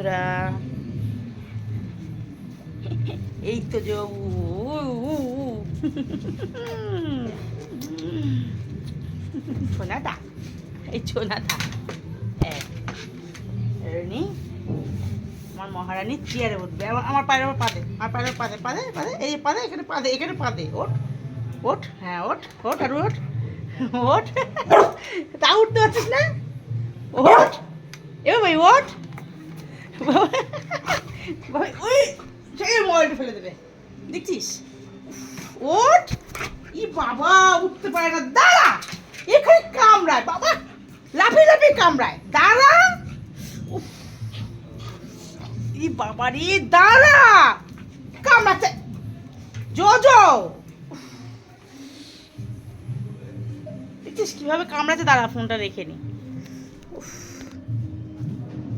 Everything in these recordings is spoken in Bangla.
বন্ধুরা, এই তো ছোনাটা, এই ছোনাটা আমার মহারানী চেয়ারে উঠবে। আমার পায়ের ওপর পাদে, আমার পায়ের ওপর পাদে পাদে পাদে, এই পাদে, এখানে পাদে, এখানে পাদে। ওঠ ওঠ, হ্যাঁ ওঠ ওঠ, আর ওঠ ওঠ। তা উঠতে পারছিস না? ওঠ এ ভাই, ওঠ। ওই সেই মোবাইলটা ফেলে দেবে, দেখছিস? ওঠ। ই বাবা, উঠতে পারে না। দাঁড়া, এখানে কামড়ায় বাবা, লাফিয়ে লাফিয়ে কামড়ায়। দাঁড়া। ই বাবা রে, দাঁড়া, কামড়াচ্ছে। জো দেখছিস কিভাবে কামড়াচ্ছে? দাঁড়া, ফোনটা রেখে নি।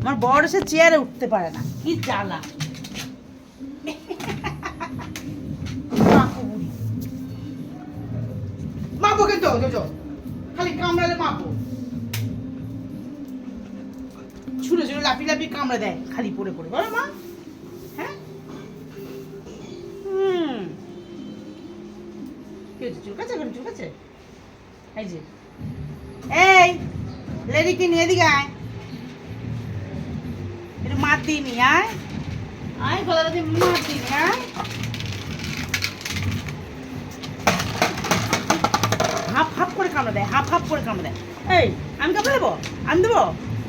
আমার বড় এসে চেয়ারে উঠতে পারে না, কি জ্বালা। মাপো কিন্তু খালি কামড়ালে মাপো। ছুড়ে ছুড়ে লাফি লাফি কামড়া দেয় খালি পড়ে পড়ে, বলো মা? হ্যাঁ, চুলকাচ্ছে এখন, চুলকাচ্ছে। এই যে, এই লেডিকে নিয়ে এদিকে আয়, একটু মাত দিয়ে নি। আয় আয়, গলাটা দিয়ে মাত দিয়ে নি। আয়, হাফ হাফ করে কামড়া দেয়, হাফ হাফ করে কামড়া দেয়। এই, আমি কামড়া দেবো? আমি দেবো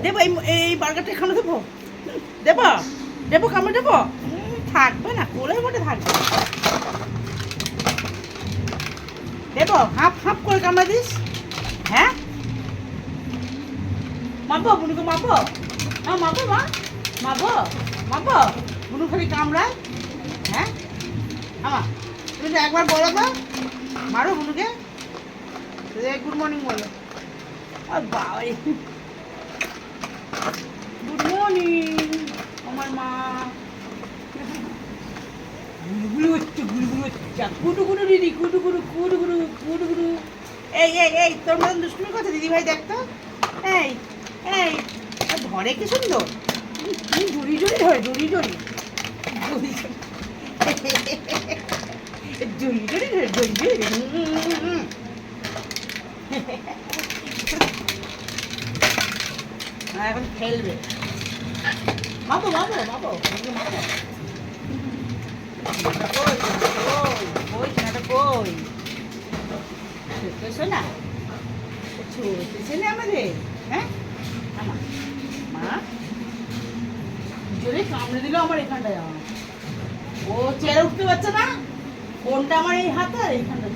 দেবো এই বার্গারটা এখানে দেবো, দেবো দেবো, কামড়ে দেবো? থাকবে না, কোলের মধ্যে থাকবে। দেবো, হাফ হাফ করে কামড়া দিস। হ্যাঁ, মাপো বুনুকে, মাপো মাপো, মা মাপো মাপো। বুনু খালি কামড়ায়। হ্যাঁ আমা, তুমি তো একবার বলো তো, মারো বুনুকে। গুড মর্নিং বলো। বাবা, গুড মর্নিং আমার মা। গুলগুলু হচ্ছে, গুলগুলু হচ্ছে, গুডু গুডু দিদি, গুডু গুডু গুডু গুডু গুডু গুডু। এই এই এই, তোর মতন দুষ্টুমি করছে দিদি ভাই, দেখ তো। এই এই, ধরে কি সুন্দর, জড়ি জড়ি ধরে, জড়ি জড়ি জড়ি জড়ি জড়ি ধরে, জড়ি জড়ি। এখন খেলবে। মাপো মাপো মাপো মাপো। কই সোনাটা, কই শোনা, শোনা আমাদের। হ্যাঁ আমার মা জোরে কামড়ে দিল আমার এখানটায়। আমার ও চেয়ারে উঠতে পারছে না, কোনটা আমার এই হাতে আর এইখানটা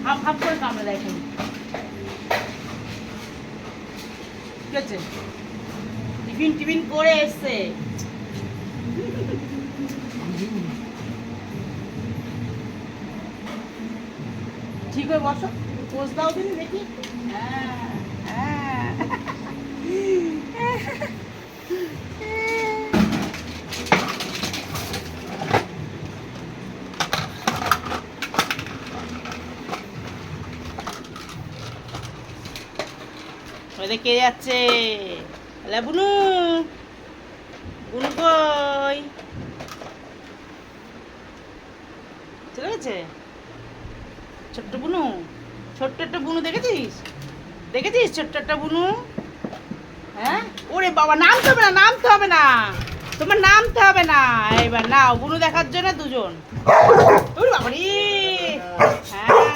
হাফ হাফ করে কামড়ে দেয় এখানে। ঠিক আছে, টিফিন টিফিন করে এসছে। ঠিক হয়ে বসো, পোজ দাও দিন দেখি। হ্যাঁ হ্যাঁ, কে যাচ্ছে? বুনু, বুনু কই চলে গেছে? ছোট্ট বুনু, ছোট্ট একটা বুনু, দেখেছিস? দেখেছিস ছোট্ট একটা বুনু? হ্যাঁ, ওরে বাবা, নামতে হবে না, নামতে হবে না, তোমার নামতে হবে না। এবার নাও, বুনু দেখার জন্য দুজন। ওরে বাবা রে, হ্যাঁ